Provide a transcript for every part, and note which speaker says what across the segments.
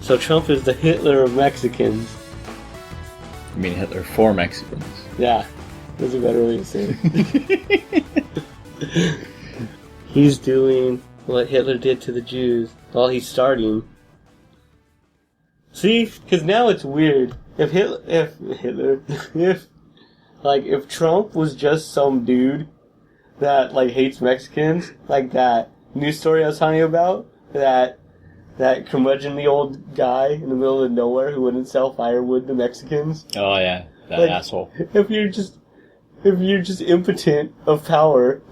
Speaker 1: So Trump is the Hitler of Mexicans.
Speaker 2: I mean Hitler for Mexicans.
Speaker 1: Yeah, that's a better way to say it. He's doing what Hitler did to the Jews. Well, he's starting. See? Because now it's weird. If Trump was just some dude that, like, hates Mexicans, like that news story I was telling you about, that curmudgeonly old guy in the middle of nowhere who wouldn't sell firewood to Mexicans.
Speaker 2: Oh yeah, that
Speaker 1: like,
Speaker 2: asshole.
Speaker 1: If you're just impotent of power,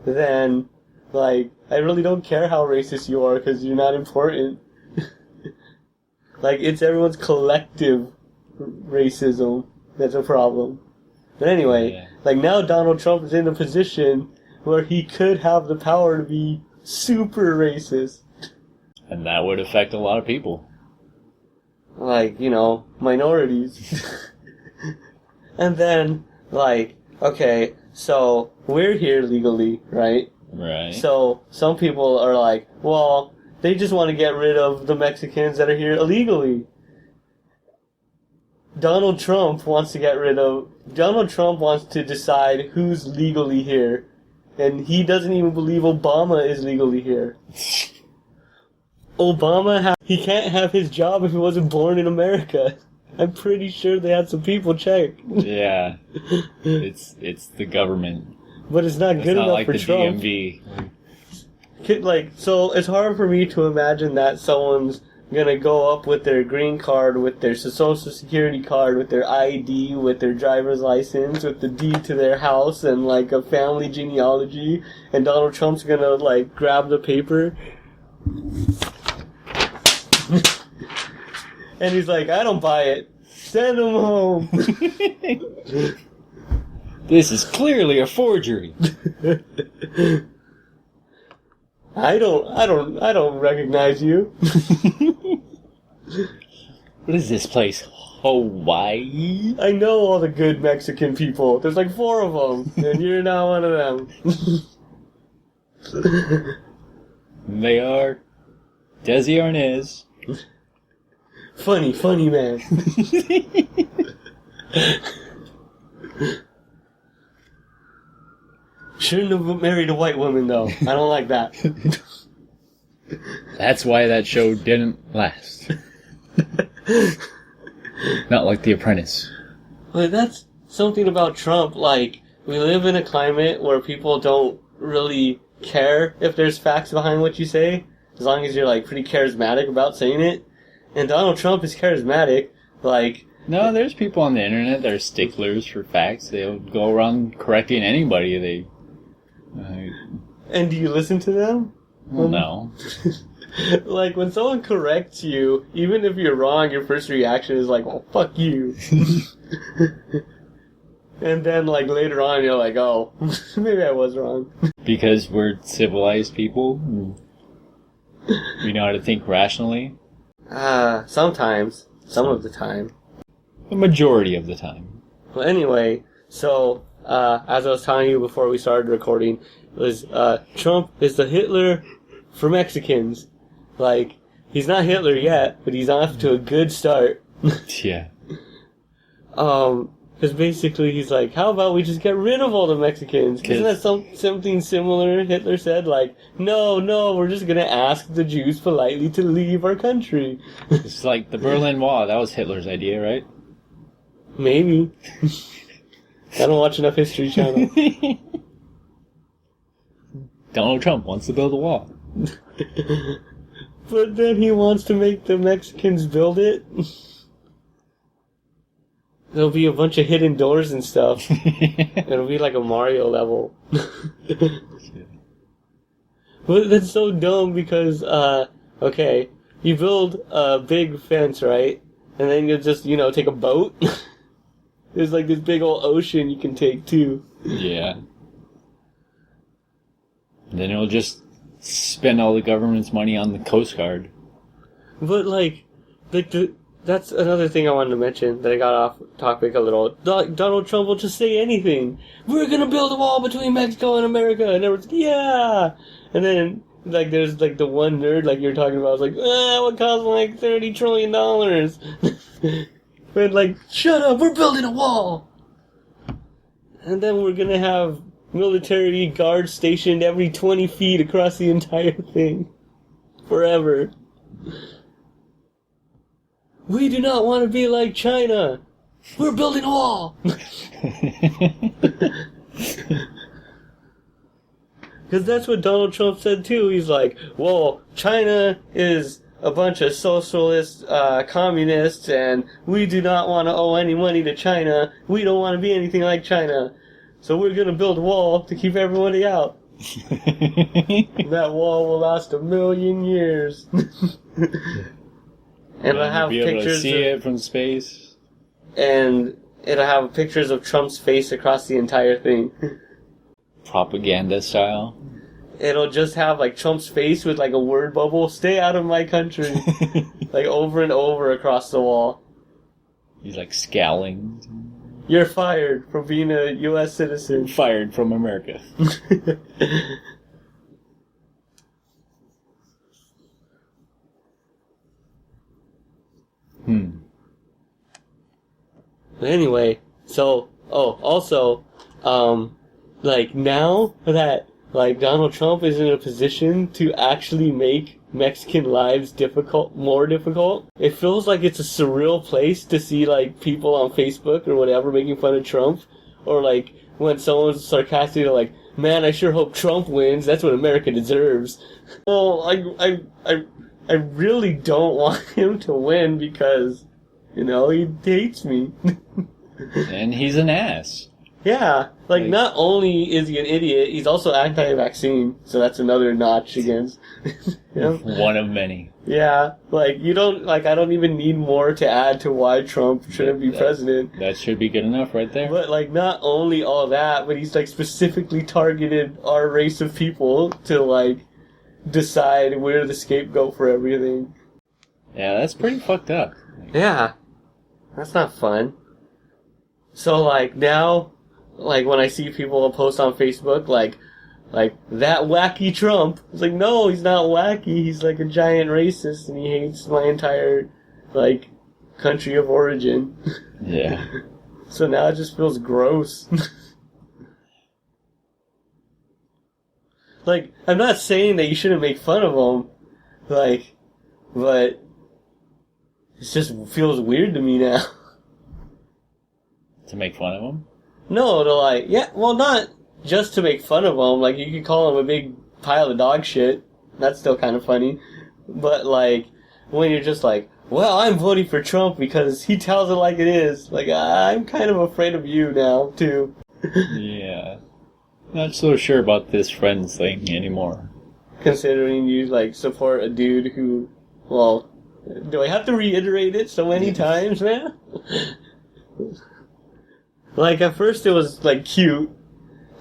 Speaker 1: then, like, I really don't care how racist you are because you're not important. Like, it's everyone's collective racism that's a problem. But anyway, like, now Donald Trump is in a position where he could have the power to be super racist.
Speaker 2: And that would affect a lot of people.
Speaker 1: Like, minorities. And then, like, okay, so we're here legally, right?
Speaker 2: Right.
Speaker 1: So some people are like, well, they just want to get rid of the Mexicans that are here illegally. Donald Trump wants to decide who's legally here. And he doesn't even believe Obama is legally here. He can't have his job if he wasn't born in America. I'm pretty sure they had some people check.
Speaker 2: Yeah. It's the government.
Speaker 1: But it's not good enough
Speaker 2: like
Speaker 1: for
Speaker 2: the
Speaker 1: Trump.
Speaker 2: DMV.
Speaker 1: So it's hard for me to imagine that someone's gonna go up with their green card, with their social security card, with their ID, with their driver's license, with the deed to their house, and like a family genealogy, and Donald Trump's gonna like grab the paper, and he's like, I don't buy it. Send him home.
Speaker 2: This is clearly a forgery.
Speaker 1: I don't recognize you.
Speaker 2: What is this place? Hawaii?
Speaker 1: I know all the good Mexican people. There's like 4 of them, and you're not one of them.
Speaker 2: They are Desi Arnaz.
Speaker 1: Funny man. Shouldn't have married a white woman, though. I don't like that.
Speaker 2: That's why that show didn't last. Not like The Apprentice.
Speaker 1: But that's something about Trump. Like, we live in a climate where people don't really care if there's facts behind what you say, as long as you're, like, pretty charismatic about saying it. And Donald Trump is charismatic. Like...
Speaker 2: No, there's people on the internet that are sticklers for facts. They'll go around correcting anybody
Speaker 1: And do you listen to them?
Speaker 2: Well, no.
Speaker 1: Like, when someone corrects you, even if you're wrong, your first reaction is like, well, fuck you. And then, like, later on, you're like, oh, maybe I was wrong.
Speaker 2: Because we're civilized people. We know how to think rationally.
Speaker 1: Sometimes. Some of the time.
Speaker 2: The majority of the time.
Speaker 1: Well, anyway, so, as I was telling you before we started recording, was, Trump is the Hitler for Mexicans. Like, he's not Hitler yet, but he's off to a good start.
Speaker 2: Yeah.
Speaker 1: Because basically he's like, how about we just get rid of all the Mexicans? Isn't that something similar Hitler said? Like, no, we're just going to ask the Jews politely to leave our country.
Speaker 2: It's like the Berlin Wall. That was Hitler's idea, right?
Speaker 1: Maybe. I don't watch enough History Channel.
Speaker 2: Donald Trump wants to build a wall.
Speaker 1: But then he wants to make the Mexicans build it. There'll be a bunch of hidden doors and stuff. It'll be like a Mario level. But that's so dumb because, okay, you build a big fence, right? And then you just, take a boat. There's like this big old ocean you can take too.
Speaker 2: Yeah. Then it'll just spend all the government's money on the Coast Guard.
Speaker 1: But that's another thing I wanted to mention that I got off topic a little. Donald Trump will just say anything. We're gonna build a wall between Mexico and America, and everyone's yeah. And then like there's like the one nerd like you're talking about. It's like, it would cost like $30 trillion. But like, shut up, we're building a wall. And then we're gonna have military guards stationed every 20 feet across the entire thing. Forever. We do not want to be like China. We're building a wall. Because that's what Donald Trump said too. He's like, well, China is a bunch of socialist communists, and we do not want to owe any money to China. We don't want to be anything like China. So we're going to build a wall to keep everybody out. That wall will last 1,000,000 years. And it'll have
Speaker 2: be able
Speaker 1: pictures
Speaker 2: to see it from space.
Speaker 1: And it'll have pictures of Trump's face across the entire thing.
Speaker 2: Propaganda style.
Speaker 1: It'll just have like Trump's face with like a word bubble, "Stay out of my country." Like over and over across the wall.
Speaker 2: He's like scowling.
Speaker 1: You're fired from being a U.S. citizen.
Speaker 2: Fired from America.
Speaker 1: But anyway, so, also, like, now that, like, Donald Trump is in a position to actually make Mexican lives more difficult, it feels like it's a surreal place to see, like, people on Facebook or whatever making fun of Trump, or, like, when someone's sarcastic, like, man, I sure hope Trump wins, that's what America deserves. Well, I really don't want him to win because, you know, he hates me.
Speaker 2: And he's an ass.
Speaker 1: Yeah, like not only is he an idiot, he's also anti-vaccine, so that's another notch against. You know?
Speaker 2: One of many.
Speaker 1: Yeah, like I don't even need more to add to why Trump shouldn't be president.
Speaker 2: That should be good enough right there.
Speaker 1: But like not only all that, but he's like specifically targeted our race of people to like decide we're the scapegoat for everything.
Speaker 2: Yeah, that's pretty fucked up.
Speaker 1: Yeah, that's not fun. So like now, like when I see people post on Facebook, like that wacky Trump, it's like no, he's not wacky. He's like a giant racist, and he hates my entire like country of origin.
Speaker 2: Yeah.
Speaker 1: So now it just feels gross. Like I'm not saying that you shouldn't make fun of him, like, but it just feels weird to me now.
Speaker 2: To make fun of him?
Speaker 1: No, to like, yeah, well, not just to make fun of him. Like, you could call him a big pile of dog shit. That's still kind of funny. But, like, when you're just like, well, I'm voting for Trump because he tells it like it is. Like, I'm kind of afraid of you now, too.
Speaker 2: Yeah. Not so sure about this friends thing anymore.
Speaker 1: Considering you, like, support a dude who, well, do I have to reiterate it so many times, man? Like, at first it was, like, cute,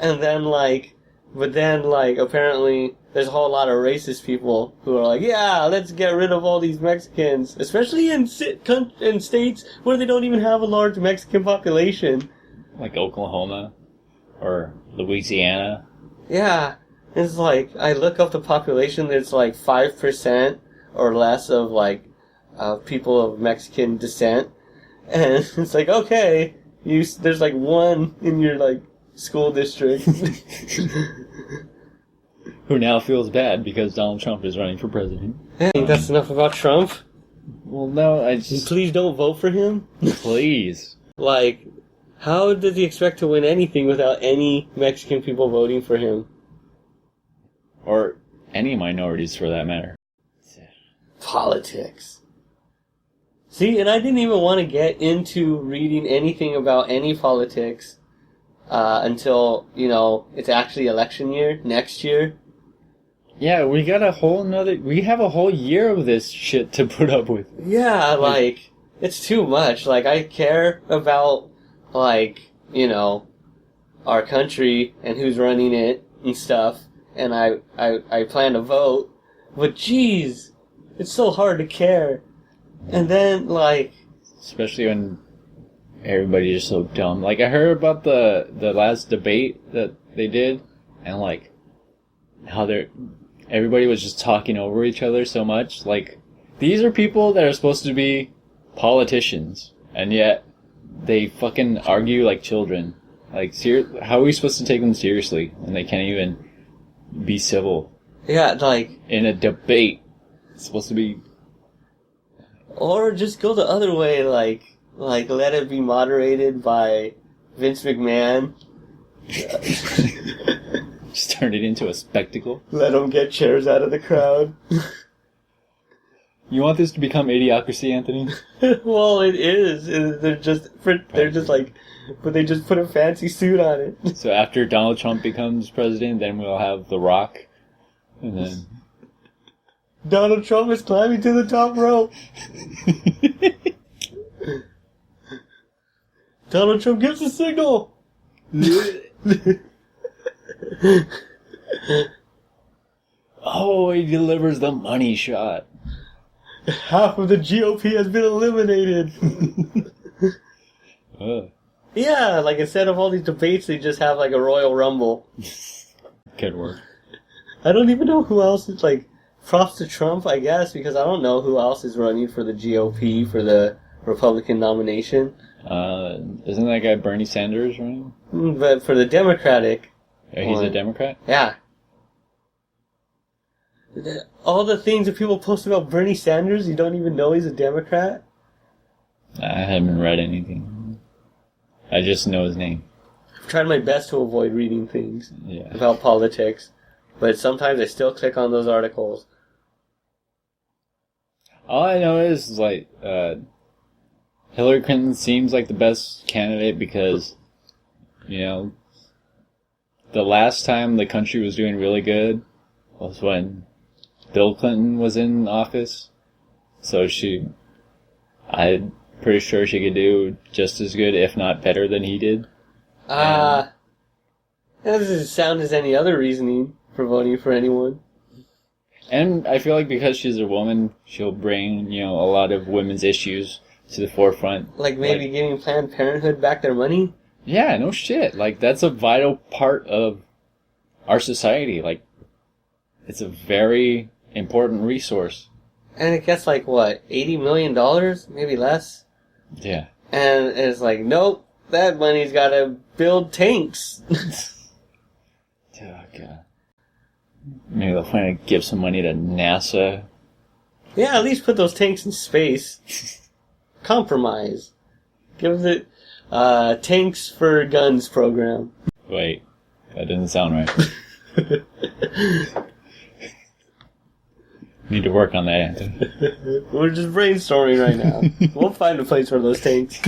Speaker 1: and then, like, but then, like, apparently there's a whole lot of racist people who are like, yeah, let's get rid of all these Mexicans, especially in states where they don't even have a large Mexican population.
Speaker 2: Like Oklahoma or Louisiana.
Speaker 1: Yeah, it's like, I look up the population, there's like 5% or less of, like, people of Mexican descent, and it's like, okay, there's like one in your like school district
Speaker 2: who now feels bad because Donald Trump is running for president.
Speaker 1: I think that's enough about Trump.
Speaker 2: Well, no, I just...
Speaker 1: Please don't vote for him.
Speaker 2: Please.
Speaker 1: Like, how does he expect to win anything without any Mexican people voting for him?
Speaker 2: Or any minorities for that matter.
Speaker 1: Politics. See, and I didn't even want to get into reading anything about any politics until, you know, it's actually election year, next year.
Speaker 2: Yeah, we have a whole year of this shit to put up with.
Speaker 1: Yeah, like, it's too much. Like, I care about, like, you know, our country and who's running it and stuff, and I plan to vote, but geez, it's so hard to care. And then, like...
Speaker 2: Especially when everybody's just so dumb. Like, I heard about the last debate that they did, and, like, how they're everybody was just talking over each other so much. Like, these are people that are supposed to be politicians, and yet they fucking argue like children. Like, how are we supposed to take them seriously when they can't even be civil?
Speaker 1: Yeah, like...
Speaker 2: In a debate. It's supposed to be...
Speaker 1: Or just go the other way, like let it be moderated by Vince McMahon.
Speaker 2: Just turn it into a spectacle.
Speaker 1: Let them get chairs out of the crowd.
Speaker 2: You want this to become Idiocracy, Anthony?
Speaker 1: Well, it is. They're just like, but they just put a fancy suit on it.
Speaker 2: So after Donald Trump becomes president, then we'll have The Rock, and then
Speaker 1: Donald Trump is climbing to the top rope. Donald Trump gives a signal.
Speaker 2: Oh, he delivers the money shot.
Speaker 1: Half of the GOP has been eliminated. Yeah, like instead of all these debates, they just have like a Royal Rumble.
Speaker 2: Could work.
Speaker 1: I don't even know who else is like. Props to Trump, I guess, because I don't know who else is running for the GOP for the Republican nomination.
Speaker 2: Isn't that guy Bernie Sanders running?
Speaker 1: But for the Democratic...
Speaker 2: He's a Democrat?
Speaker 1: Yeah. All the things that people post about Bernie Sanders, you don't even know he's a Democrat?
Speaker 2: I haven't read anything. I just know his name.
Speaker 1: I've tried my best to avoid reading things about politics, but sometimes I still click on those articles.
Speaker 2: All I know is, like, Hillary Clinton seems like the best candidate because, you know, the last time the country was doing really good was when Bill Clinton was in office. So I'm pretty sure she could do just as good, if not better than he did.
Speaker 1: That doesn't sound as any other reasoning for voting for anyone.
Speaker 2: And I feel like because she's a woman, she'll bring, you know, a lot of women's issues to the forefront.
Speaker 1: Like maybe giving Planned Parenthood back their money?
Speaker 2: Yeah, no shit. Like, that's a vital part of our society. Like, it's a very important resource.
Speaker 1: And it gets like, what, $80 million? Maybe less?
Speaker 2: Yeah.
Speaker 1: And it's like, nope, that money's gotta build tanks.
Speaker 2: Oh, God. Maybe they'll finally give some money to NASA.
Speaker 1: Yeah, at least put those tanks in space. Compromise. Give it Tanks for Guns program.
Speaker 2: Wait, that doesn't sound right. Need to work on that, Anthony.
Speaker 1: We're just brainstorming right now. We'll find a place for those tanks.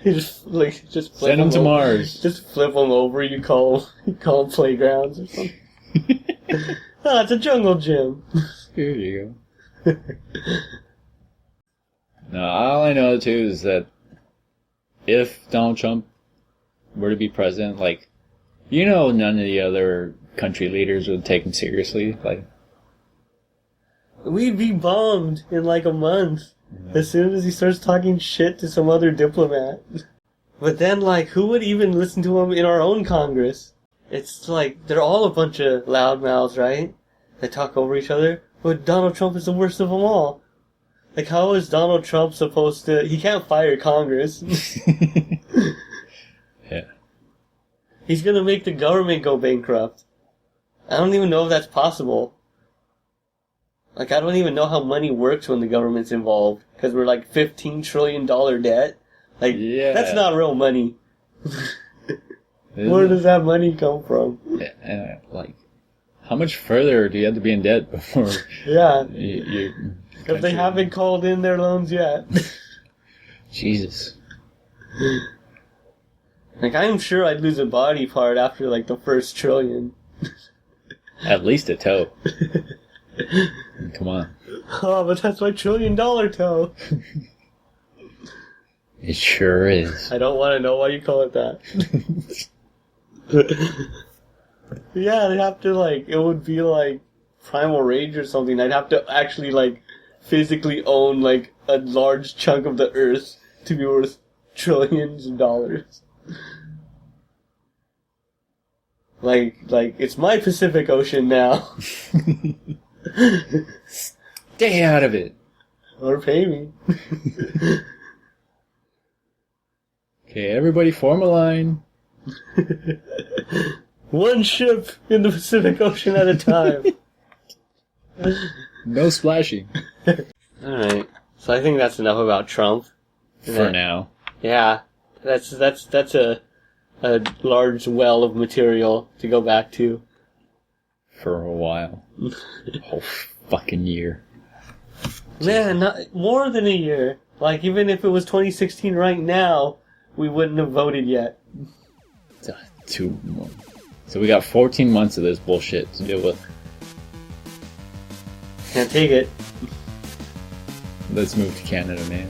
Speaker 1: You just flip
Speaker 2: Send them to Mars.
Speaker 1: Just flip them over. You call them playgrounds or something. Oh, it's a jungle gym.
Speaker 2: Here you go. No, all I know too is that if Donald Trump were to be president, like, you know, none of the other country leaders would take him seriously. Like,
Speaker 1: we'd be bombed in like a month. As soon as he starts talking shit to some other diplomat. But then, like, who would even listen to him in our own Congress? It's like, they're all a bunch of loudmouths, right? They talk over each other. But Donald Trump is the worst of them all. Like, how is Donald Trump supposed to... He can't fire Congress.
Speaker 2: Yeah.
Speaker 1: He's gonna make the government go bankrupt. I don't even know if that's possible. Like, I don't even know how money works when the government's involved. Because we're like $15 trillion debt. Like, that's not real money. Where does that money come from?
Speaker 2: And, like, how much further do you have to be in debt before...
Speaker 1: Yeah.
Speaker 2: Because
Speaker 1: they haven't called in their loans yet.
Speaker 2: Jesus.
Speaker 1: Like, I'm sure I'd lose a body part after, like, the first trillion.
Speaker 2: At least a toe. Come on.
Speaker 1: Oh, but that's my $1 trillion toe.
Speaker 2: It sure is.
Speaker 1: I don't want to know why you call it that. Yeah, I'd have to, like, it would be like Primal Rage or something. I'd have to actually, like, physically own, like, a large chunk of the earth to be worth trillions of dollars. Like it's my Pacific Ocean now.
Speaker 2: Stay out of it.
Speaker 1: Or pay me.
Speaker 2: Okay, everybody form a line.
Speaker 1: One ship in the Pacific Ocean at a time.
Speaker 2: No splashing.
Speaker 1: Alright. So I think that's enough about Trump.
Speaker 2: For now.
Speaker 1: Yeah. That's a large well of material to go back to.
Speaker 2: For a while. Whole fucking year.
Speaker 1: Man, not more than a year. Like, even if it was 2016 right now, we wouldn't have voted yet.
Speaker 2: 2 months. So we got 14 months of this bullshit to deal with.
Speaker 1: Can't take it.
Speaker 2: Let's move to Canada, man.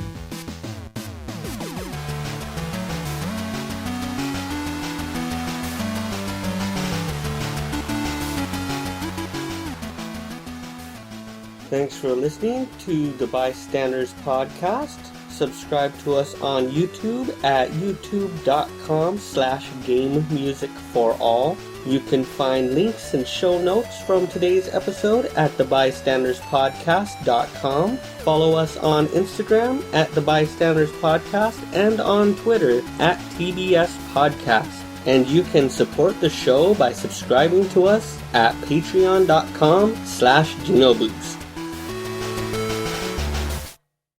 Speaker 1: Thanks for listening to the Bystanders podcast. Subscribe to us on YouTube at youtube.com/gamemusicforall. You can find links and show notes from today's episode at thebystanderspodcast.com. Follow us on Instagram at thebystanderspodcast and on Twitter at TBSpodcast. And you can support the show by subscribing to us at patreon.com/Genobooks.